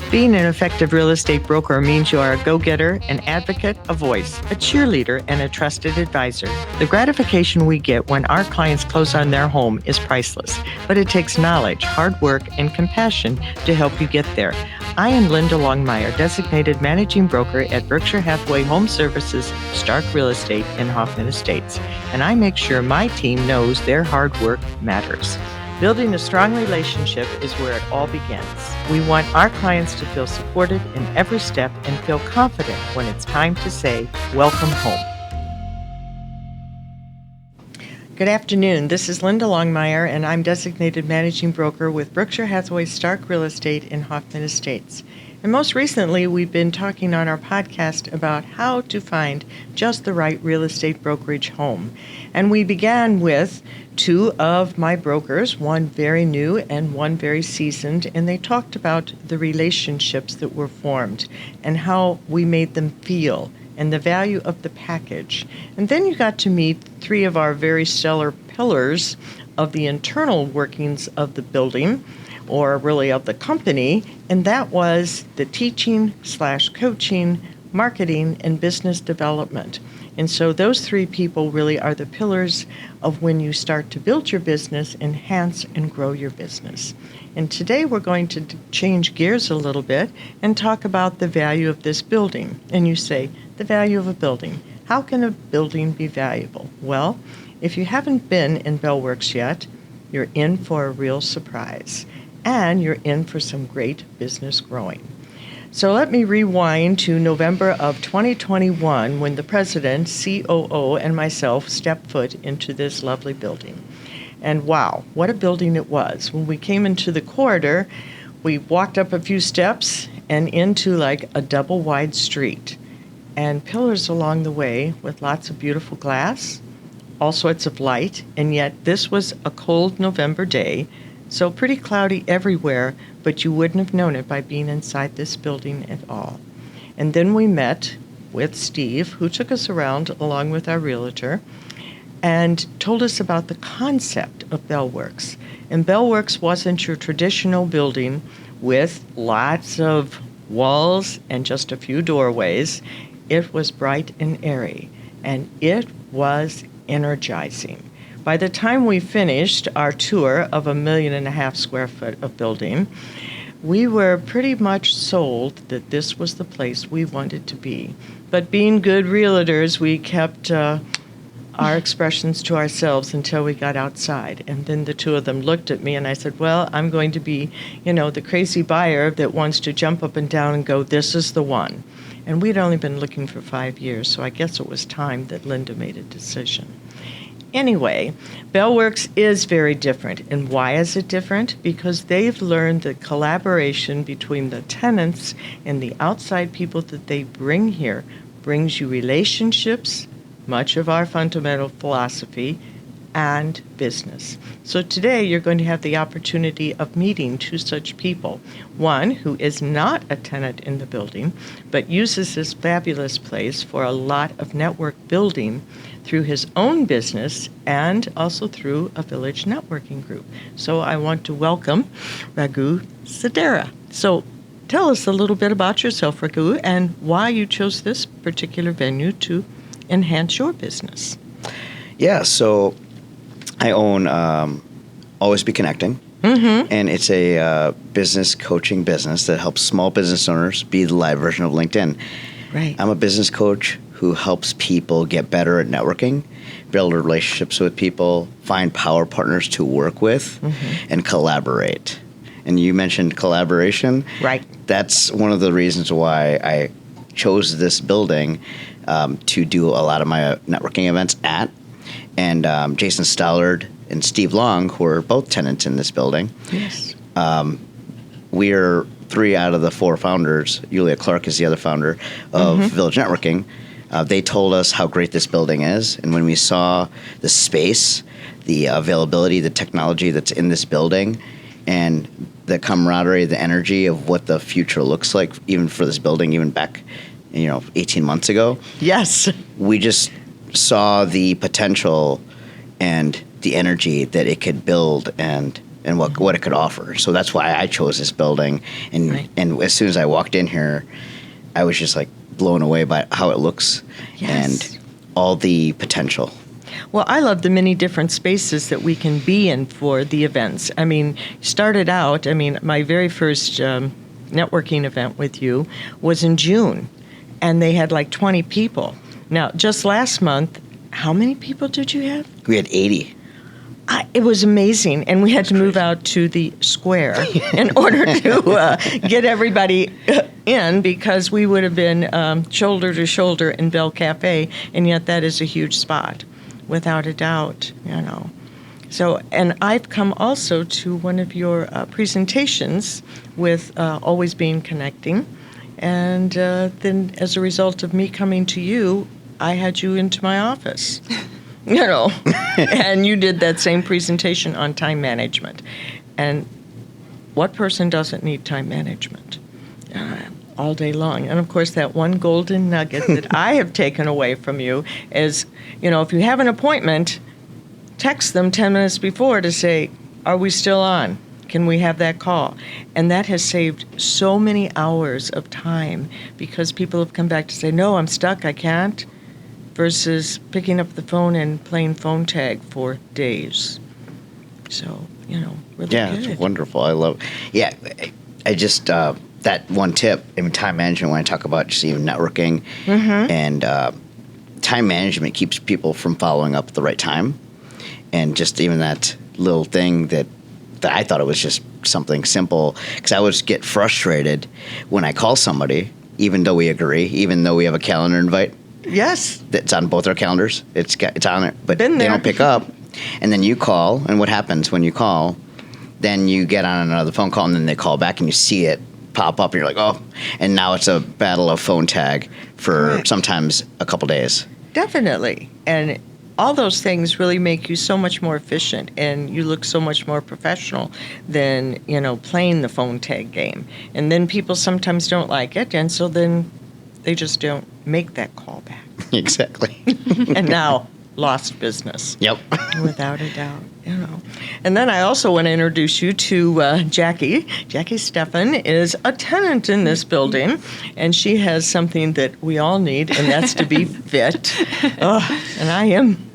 Being an effective real estate broker means you are a go-getter, an advocate, a voice, a cheerleader, and a trusted advisor. The gratification we get when our clients close on their home is priceless, but it takes knowledge, hard work, and compassion to help you get there. I am Linda Longmeyer, designated managing broker at Berkshire Hathaway Home Services, Starck Real Estate in Hoffman Estates, and I make sure my team knows their hard work matters. Building a strong relationship is where it all begins. We want our clients to feel supported in every step and feel confident when it's time to say, welcome home. Good afternoon. This is Linda Longmeyer, and I'm designated managing broker with Berkshire Hathaway Starck Real Estate in Hoffman Estates. And most recently, we've been talking on our podcast about how to find just the right real estate brokerage home. And we began with two of my brokers, one very new and one very seasoned, and they talked about the relationships that were formed and how we made them feel and the value of the package. And then you got to meet three of our very stellar pillars of the internal workings of the building, or really of the company, and that was the teaching/coaching, marketing, and business development. And so those three people really are the pillars of when you start to build your business, enhance, and grow your business. And today we're going to change gears a little bit and talk about the value of this building. And you say, the value of a building. How can a building be valuable? Well, if you haven't been in Bellworks yet, you're in for a real surprise. And you're in for some great business growing. So let me rewind to November of 2021 when the president, COO, and myself stepped foot into this lovely building. And wow, what a building it was. When we came into the corridor, we walked up a few steps and into like a double wide street. And pillars along the way with lots of beautiful glass, all sorts of light, and yet this was a cold November day. So pretty cloudy everywhere, but you wouldn't have known it by being inside this building at all. And then we met with Steve, who took us around along with our realtor, and told us about the concept of Bellworks. And Bellworks wasn't your traditional building with lots of walls and just a few doorways. It was bright and airy, and it was energizing. By the time we finished our tour of 1.5 million square foot of building, we were pretty much sold that this was the place we wanted to be. But being good realtors, we kept our expressions to ourselves until we got outside. And then the two of them looked at me and I said, well, I'm going to be, the crazy buyer that wants to jump up and down and go, this is the one. And we'd only been looking for 5 years, so I guess it was time that Linda made a decision. Anyway, Bellworks is very different. And why is it different? Because they've learned that collaboration between the tenants and the outside people that they bring here brings you relationships, much of our fundamental philosophy, and business. So today you're going to have the opportunity of meeting two such people. One who is not a tenant in the building, but uses this fabulous place for a lot of network building through his own business and also through a village networking group. So I want to welcome Raghu Sundara. So tell us a little bit about yourself, Raghu, and why you chose this particular venue to enhance your business. Yeah, so I own Always Be Connecting, and it's a business coaching business that helps small business owners be the live version of LinkedIn. Right. I'm a business coach who helps people get better at networking, build relationships with people, find power partners to work with, and collaborate. And you mentioned collaboration. Right. That's one of the reasons why I chose this building to do a lot of my networking events at. And Jason Stallard and Steve Long, who are both tenants in this building. Yes. We're 3 out of the 4 founders. Yulia Clark is the other founder of Village Networking. They told us how great this building is. And when we saw the space, the availability, the technology that's in this building, and the camaraderie, the energy of what the future looks like, even for this building, even back, 18 months ago. Yes. We just saw the potential and the energy that it could build and and what it could offer. So that's why I chose this building. And and as soon as I walked in here, I was just like blown away by how it looks and all the potential. Well, I love the many different spaces that we can be in for the events. I mean, my very first networking event with you was in June, and they had like 20 people. Now, just last month, how many people did you have? We had 80. It was amazing, and we had to move out to the square in order to get everybody in, because we would have been shoulder to shoulder in Bell Cafe, and yet that is a huge spot, without a doubt, So, and I've come also to one of your presentations with Always Being Connecting, and then as a result of me coming to you, I had you into my office. And you did that same presentation on time management. And what person doesn't need time management? All day long. And of course, that one golden nugget that I have taken away from you is, if you have an appointment, text them 10 minutes before to say, are we still on? Can we have that call? And that has saved so many hours of time, because people have come back to say, no, I'm stuck, I can't, versus picking up the phone and playing phone tag for days. So, really good. It's wonderful. I love I just, that one tip, time management, when I talk about just even networking, and time management keeps people from following up at the right time. And just even that little thing that I thought it was just something simple, because I would get frustrated when I call somebody, even though we agree, even though we have a calendar invite. Yes. It's on both our calendars. It's on it, but they don't pick up. And then you call, and what happens when you call? Then you get on another phone call, and then they call back, and you see it pop up, and you're like, oh. And now it's a battle of phone tag for sometimes a couple days. Definitely. And all those things really make you so much more efficient, and you look so much more professional than, playing the phone tag game. And then people sometimes don't like it, and so then they just don't make that call back. Exactly. And now, lost business. Yep. Without a doubt, And then I also want to introduce you to Jackie. Jackie Steffen is a tenant in this building, and she has something that we all need, and that's to be fit. And I am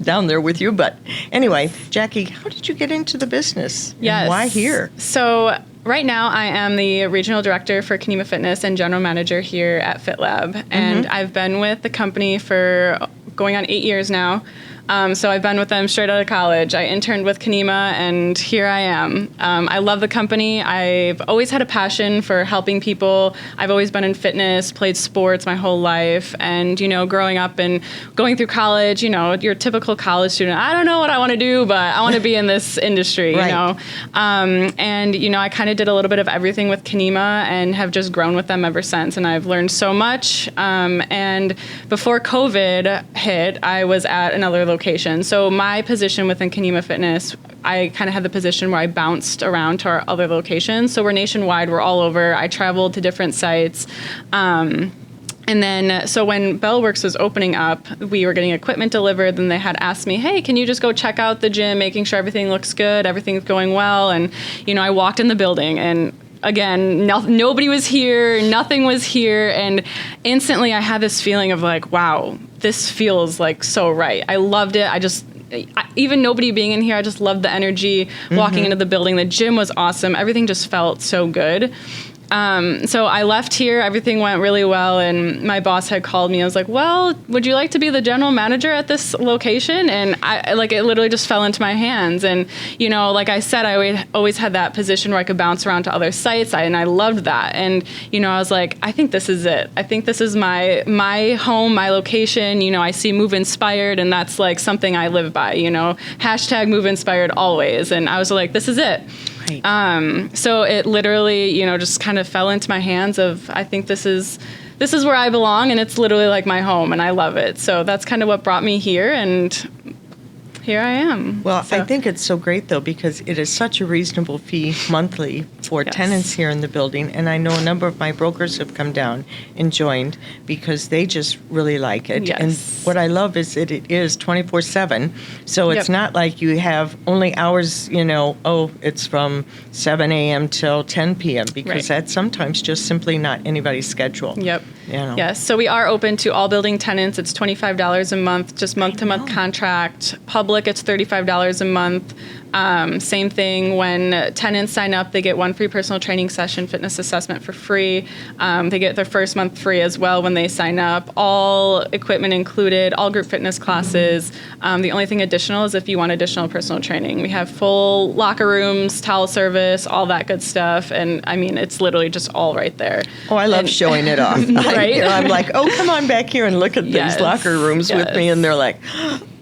down there with you. But anyway, Jackie, how did you get into the business? Yes. And why here? So right now I am the regional director for Kimena Fitness and general manager here at FitLab. And I've been with the company for going on 8 years now. So I've been with them straight out of college. I interned with Kimena, and here I am. I love the company. I've always had a passion for helping people. I've always been in fitness, played sports my whole life. And, growing up and going through college, your typical college student, I don't know what I want to do, but I want to be in this industry, right. And, I kind of did a little bit of everything with Kimena and have just grown with them ever since. And I've learned so much. And before COVID hit, I was at another location. So my position within Kimena Fitness, I kind of had the position where I bounced around to our other locations. So we're nationwide, we're all over. I traveled to different sites. And then, so when Bellworks was opening up, we were getting equipment delivered. Then they had asked me, hey, can you just go check out the gym, making sure everything looks good, everything's going well. And, I walked in the building, and again, nobody was here, nothing was here, and instantly I had this feeling of like, wow, this feels like so right. I loved it. Even nobody being in here, I just loved the energy, walking into the building. The gym was awesome. Everything just felt so good. So I left here, everything went really well, and my boss had called me. I was like, well, would you like to be the general manager at this location? And it literally just fell into my hands. And, like I said, I always had that position where I could bounce around to other sites, and I loved that. And, I was like, I think this is it. I think this is my home, my location. I see Move Inspired, and that's like something I live by, hashtag Move Inspired always. And I was like, this is it. Right. So it literally, just kind of fell into my hands of, I think this is where I belong, and it's literally like my home, and I love it. So that's kind of what brought me here, and here I am. Well, I think it's so great, though, because it is such a reasonable fee monthly for Yes. tenants here in the building, and I know a number of my brokers have come down and joined because they just really like it. Yes. And what I love is that it is 24/7, so it's Yep. not like you have only hours, it's from 7 a.m. till 10 p.m. because Right. that's sometimes just simply not anybody's schedule. Yep. You know. Yes. So we are open to all building tenants. It's $25 a month, just month-to-month contract. Public, it's $35 a month. Same thing. When tenants sign up, they get one free personal training session, fitness assessment for free. They get their first month free as well when they sign up. All equipment included, all group fitness classes. The only thing additional is if you want additional personal training. We have full locker rooms, towel service, all that good stuff. And I mean, it's literally just all right there. Oh, I love showing it off. Right? I'm like, oh, come on back here and look at Yes. these locker rooms with me. And they're like,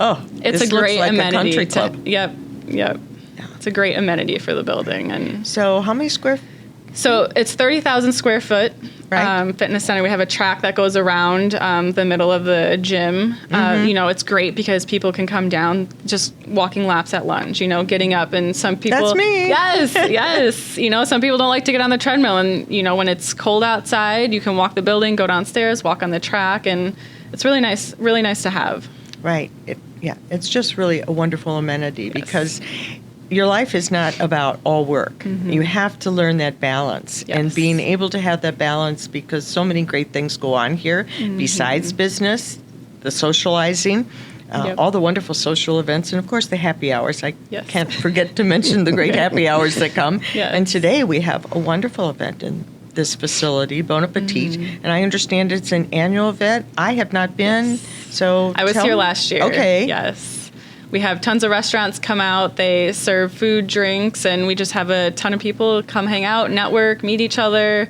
oh, It's this a great looks like amenity. a country club. Yep. It's a great amenity for the building. And So how many square? so it's 30,000 square foot Right. fitness center. We have a track that goes around the middle of the gym. It's great because people can come down just walking laps at lunch, getting up. And some people... That's me. Yes, yes. Some people don't like to get on the treadmill. And, when it's cold outside, you can walk the building, go downstairs, walk on the track. And it's really nice to have. Right. It's just really a wonderful amenity because your life is not about all work. You have to learn that balance and being able to have that balance because so many great things go on here besides business, the socializing, all the wonderful social events, and of course the happy hours. I can't forget to mention the great happy hours that come. Yes. And today we have a wonderful event in this facility, Bon Appetit, and I understand it's an annual event. I have not been, so I was tell here me. last year. Okay. Yes. We have tons of restaurants come out. They serve food, drinks, and we just have a ton of people come hang out, network, meet each other,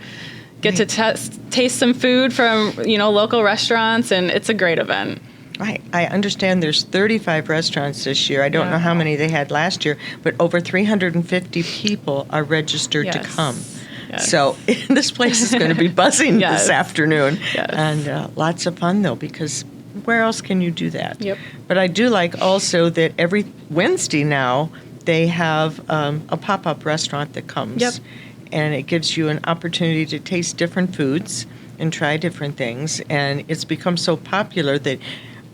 get to taste some food from, local restaurants, and it's a great event. Right. I understand there's 35 restaurants this year. I don't know how many they had last year, but over 350 people are registered to come. Yes. So this place is going to be buzzing this afternoon. Yes. And lots of fun, though, because where else can you do that? Yep. But I do like also that every Wednesday now they have a pop-up restaurant that comes. Yep. And it gives you an opportunity to taste different foods and try different things. And it's become so popular that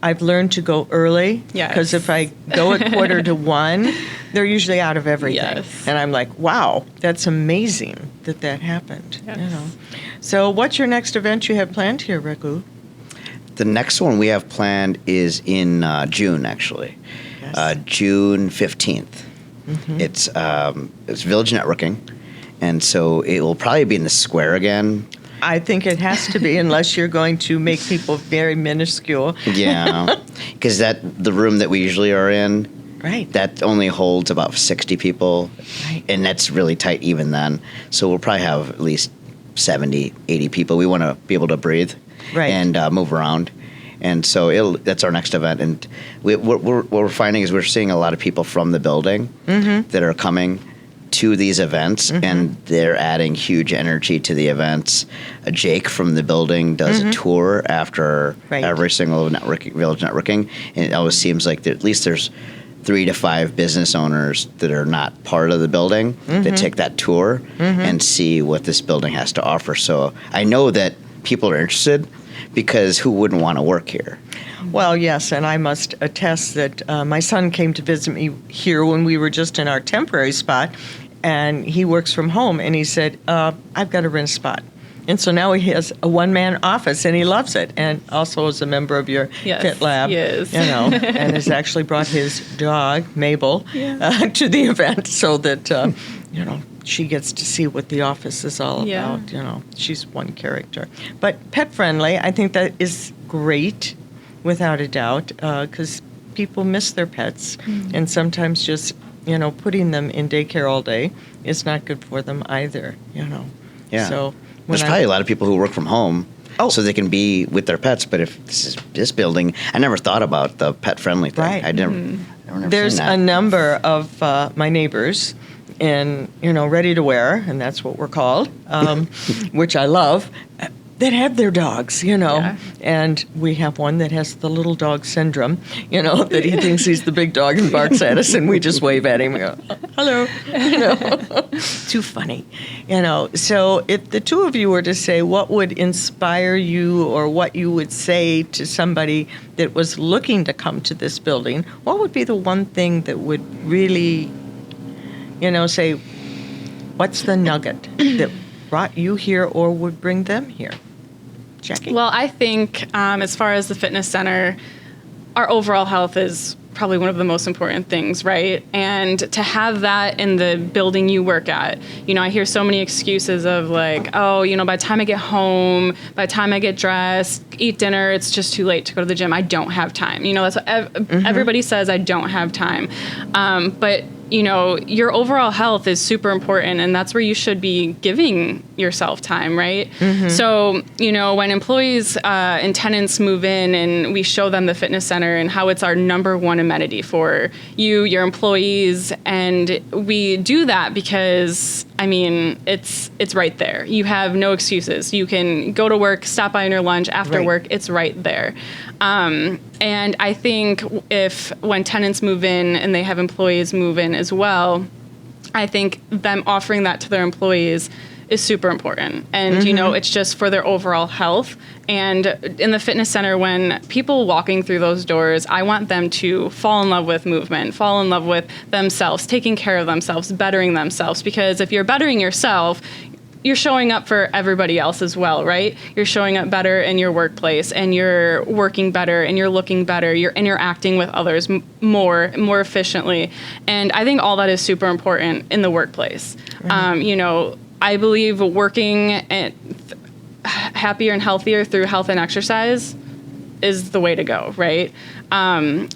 I've learned to go early. Yes. Because if I go at 1:45, they're usually out of everything. Yes. And I'm like, wow, that's amazing that happened. Yes. So what's your next event you have planned here, Raghu? The next one we have planned is in June, actually. Yes. June 15th. It's Village Networking, and so it will probably be in the square again. I think it has to be, unless you're going to make people very minuscule. Yeah, because the room that we usually are in, Right. that only holds about 60 people, Right. and that's really tight even then. So we'll probably have at least 70, 80 people. We want to be able to breathe and move around. And so that's our next event. And what we're finding is we're seeing a lot of people from the building that are coming to these events, and they're adding huge energy to the events. Jake from the building does a tour after every single village networking, and it always seems like at least there's 3 to 5 business owners that are not part of the building that take that tour and see what this building has to offer. So I know that people are interested, because who wouldn't want to work here? Well, yes, and I must attest that my son came to visit me here when we were just in our temporary spot, and he works from home, and he said, I've got to rent a spot. And so now he has a one-man office, and he loves it, and also is a member of your Fit Lab. He is. And has actually brought his dog, Mabel, to the event so that, she gets to see what the office is all about. She's one character. But pet-friendly, I think that is great, without a doubt, because people miss their pets, and sometimes just, putting them in daycare all day is not good for them either, Yeah. So there's probably a lot of people who work from home so they can be with their pets. But if this building, I never thought about the pet-friendly thing. Right. I never There's seen that. a number of my neighbors in, ready to wear, and that's what we're called, which I love. that have their dogs, Yeah. and we have one that has the little dog syndrome, that he thinks he's the big dog and barks at us, and we just wave at him and go, hello, Too funny, So if the two of you were to say what would inspire you or what you would say to somebody that was looking to come to this building, what would be the one thing that would really, say, what's the nugget that brought you here or would bring them here? Jackie? Well, I think as far as the fitness center, our overall health is probably one of the most important things, right? And to have that in the building you work at, I hear so many excuses of like, oh, by the time I get home, by the time I get dressed, eat dinner, it's just too late to go to the gym. I don't have time. That's what everybody says, I don't have time. But your overall health is super important, and that's where you should be giving yourself time, right? So, when employees and tenants move in and we show them the fitness center and how it's our number one amenity for you, your employees, and we do that because, it's right there. You have no excuses. You can go to work, stop by on your lunch, after work, it's right there. And I think when tenants move in and they have employees move in as well, I think them offering that to their employees is super important. And, it's just for their overall health. And in the fitness center, when people walking through those doors, I want them to fall in love with movement, fall in love with themselves, taking care of themselves, bettering themselves. Because if you're bettering yourself, you're showing up for everybody else as well, right? You're showing up better in your workplace, and you're working better, and you're looking better. You're interacting with others more efficiently. And I think all that is super important in the workplace. Right. I believe working happier and healthier through health and exercise is the way to go, right?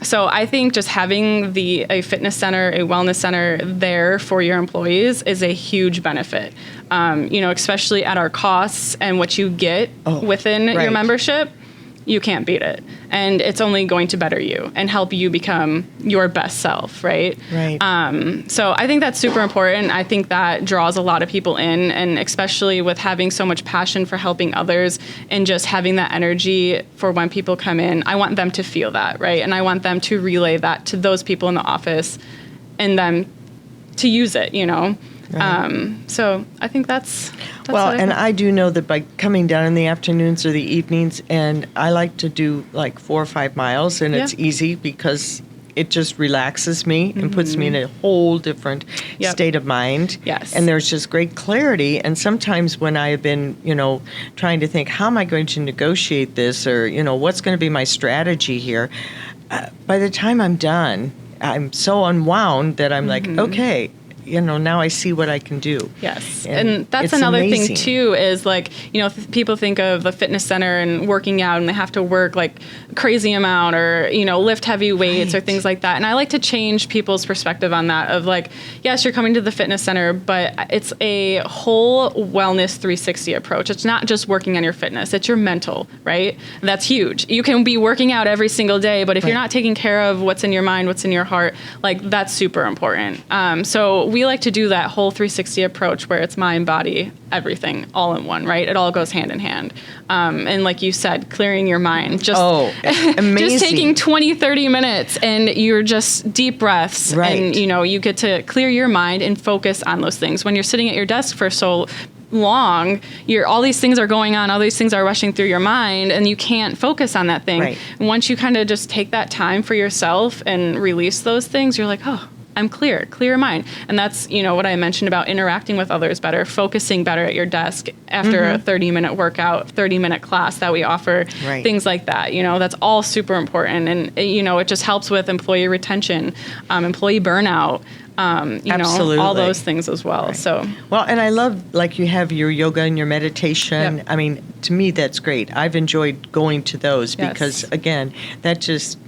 So I think just having a fitness center, a wellness center there for your employees is a huge benefit, especially at our costs and what you get within your membership. You can't beat it. And it's only going to better you and help you become your best self, right? Right. So I think that's super important. I think that draws a lot of people in, and especially with having so much passion for helping others and just having that energy for when people come in, I want them to feel that, right? And I want them to relay that to those people in the office and them to use it, Right. So I think that's well, and I do know that by coming down in the afternoons or the evenings, and I like to do like 4 or 5 miles, and it's easy because it just relaxes me and puts me in a whole different state of mind. Yes. And there's just great clarity. And sometimes when I have been, trying to think, how am I going to negotiate this, or, what's going to be my strategy here? By the time I'm done, I'm so unwound that I'm like, okay, now I see what I can do. Yes. And that's another thing too, is like, people think of the fitness center and working out and they have to work like a crazy amount or, lift heavy weights or things like that. And I like to change people's perspective on that of like, yes, you're coming to the fitness center, but it's a whole wellness 360 approach. It's not just working on your fitness, it's your mental, right? That's huge. You can be working out every single day, but if you're not taking care of what's in your mind, what's in your heart, like that's super important. So we like to do that whole 360 approach where it's mind, body, everything all in one, right? It all goes hand in hand. And like you said, clearing your mind, just, amazing. Just taking 20, 30 minutes and you're just deep breaths and, you get to clear your mind and focus on those things. When you're sitting at your desk for so long, all these things are going on, all these things are rushing through your mind, and you can't focus on that thing. Right. And once you kind of just take that time for yourself and release those things, you're like, oh, I'm clear mind. And that's, what I mentioned about interacting with others better, focusing better at your desk after a 30-minute workout, 30-minute class that we offer, things like that. That's all super important. And, it just helps with employee retention, employee burnout, Absolutely. all those things as well. Right. So, well, and I love, like, you have your yoga and your meditation. Yep. I mean, to me, that's great. I've enjoyed going to those because, again, that just,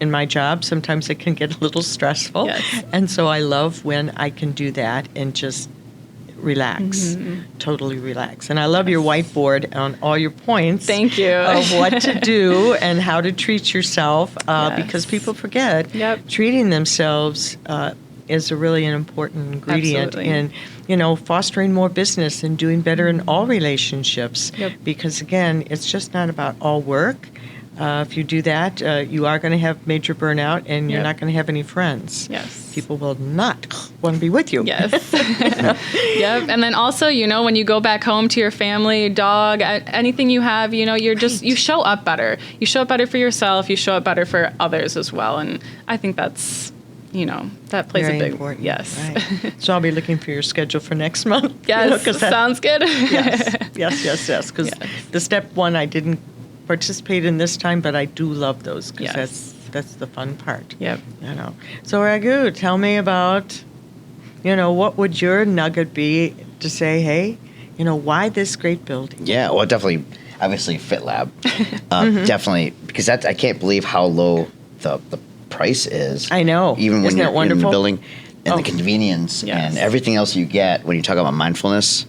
in my job, sometimes it can get a little stressful. Yes. And so I love when I can do that and just relax, totally relax. And I love your whiteboard on all your points. Thank you. Of what to do and how to treat yourself because people forget treating themselves is really an important ingredient Absolutely. fostering more business and doing better in all relationships. Yep. Because, again, it's just not about all work. If you do that, you are going to have major burnout, and you're Yep. not going to have any friends. Yes. People will not want to be with you. Yes. Yep. And then also, when you go back home to your family, dog, anything you have, you're just, you show up better. You show up better for yourself. You show up better for others as well. And I think that's, that plays Very a big, important. yes. Right. So I'll be looking for your schedule for next month. Yes. 'Cause that- Sounds good. Yes. Because Yes. the step one, I didn't participate in this time, but I do love those because Yes. that's the fun part. Yep. So Raghu, tell me about, what would your nugget be to say, hey, why this great building? Yeah, well, definitely, obviously, Fit Lab. Definitely, because I can't believe how low the price is. I know. Even when Isn't you're that in wonderful? the building, and Oh. the convenience Yes. and everything else you get when you talk about mindfulness.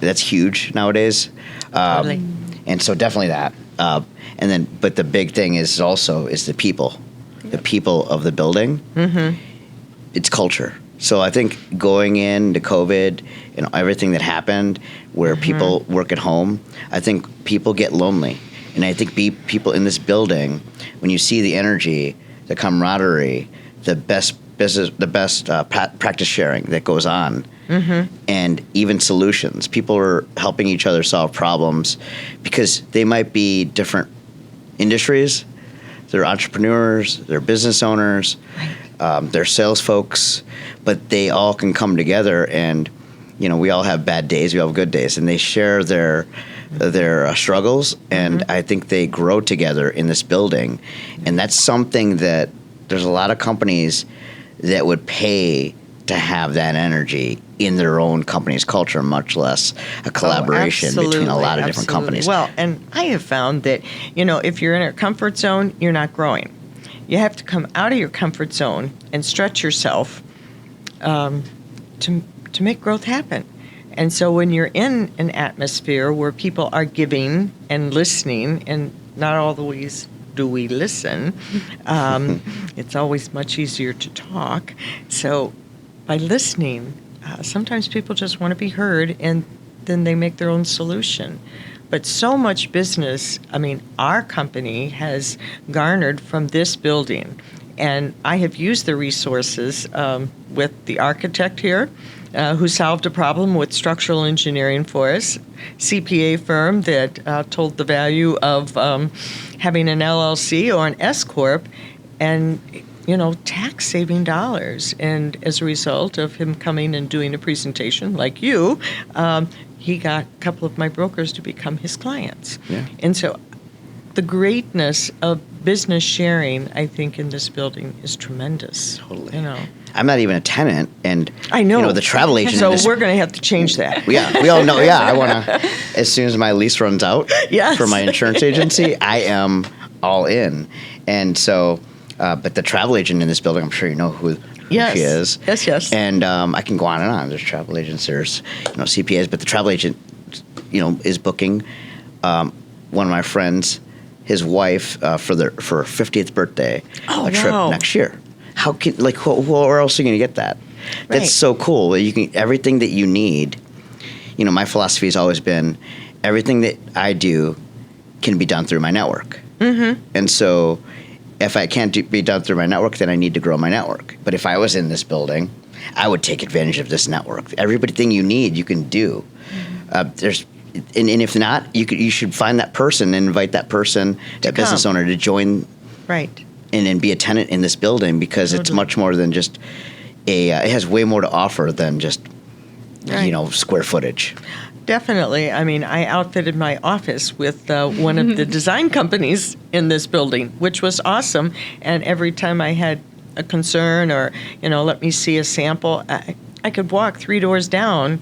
That's huge nowadays. Totally. And so definitely that. And then, but the big thing is the people, the people of the building. It's culture. So I think going into COVID and everything that happened, where people work at home, I think people get lonely, and I think people in this building, when you see the energy, the camaraderie, the best business, the best practice sharing that goes on, and even solutions. People are helping each other solve problems because they might be different industries. They're entrepreneurs, they're business owners, they're sales folks, but they all can come together, and we all have bad days, we all have good days, and they share their struggles, and I think they grow together in this building, and that's something that there's a lot of companies that would pay to have that energy in their own company's culture, much less a collaboration between a lot of different companies. Well, and I have found that, if you're in a comfort zone, you're not growing. You have to come out of your comfort zone and stretch yourself to make growth happen. And so when you're in an atmosphere where people are giving and listening, and not always do we listen, it's always much easier to talk. So by listening, sometimes people just want to be heard, and then they make their own solution. But so much business, our company has garnered from this building. And I have used the resources with the architect here, who solved a problem with structural engineering for us, CPA firm that told the value of having an LLC or an S Corp, and tax saving dollars. And as a result of him coming and doing a presentation like you, he got a couple of my brokers to become his clients. Yeah. And so the greatness of business sharing, I think, in this building is tremendous. Totally. I'm not even a tenant, and I know. The travel agent. So we're going to have to change that. Yeah, we all know. Yeah, I want to. As soon as my lease runs out Yes. for my insurance agency, I am all in. And so, but the travel agent in this building, I'm sure you know who she is. Yes. And I can go on and on. There's travel agents. There's CPAs, but the travel agent, is booking one of my friends, his wife, for her 50th birthday, a trip next year. How can where else are you going to get that? That's Right. so cool. You can everything that you need. My philosophy has always been everything that I do can be done through my network. And so, if I can't be done through my network, then I need to grow my network. But if I was in this building, I would take advantage of this network. Everything you need, you can do. And if not, you should find that person and invite that person, that business owner, to join. Right. And be a tenant in this building, because it's much more than just it has way more to offer than just square footage. Definitely. I outfitted my office with one of the design companies in this building, which was awesome. And every time I had a concern or, let me see a sample, I could walk 3 doors down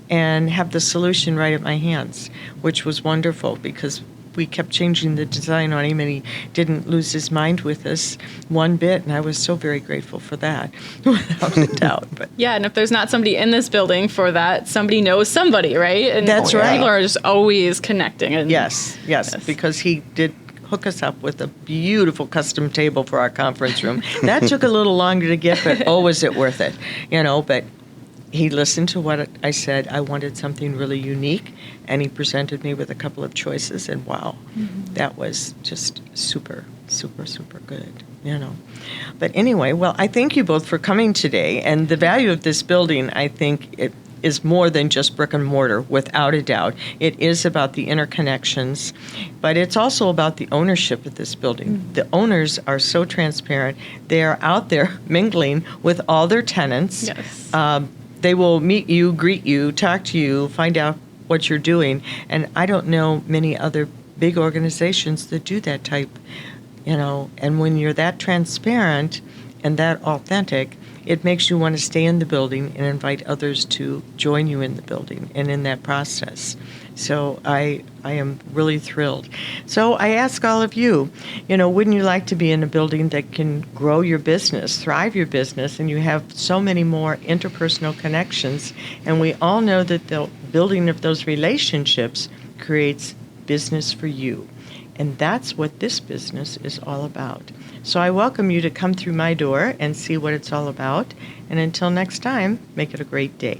and have the solution right at my hands, which was wonderful because we kept changing the design on him, and he didn't lose his mind with us one bit, and I was so very grateful for that, without a doubt. But Yeah, and if there's not somebody in this building for that, somebody knows somebody, right? And That's right. People are just always connecting. And yes, because he did hook us up with a beautiful custom table for our conference room. That took a little longer to get, but was it worth it? But he listened to what I said. I wanted something really unique, and he presented me with a couple of choices, and wow, that was just super, super, super good, you know. But anyway, well, I thank you both for coming today, and the value of this building, I think it is more than just brick and mortar, without a doubt. It is about the interconnections, but it's also about the ownership of this building. The owners are so transparent. They are out there mingling with all their tenants. Yes. They will meet you, greet you, talk to you, find out what you're doing. And I don't know many other big organizations that do that type, you know. And when you're that transparent and that authentic, it makes you want to stay in the building and invite others to join you in the building and in that process. So I am really thrilled. So I ask all of you, you know, wouldn't you like to be in a building that can grow your business, thrive your business, and you have so many more interpersonal connections? And we all know that the building of those relationships creates business for you. And that's what this business is all about. So I welcome you to come through my door and see what it's all about. And until next time, make it a great day.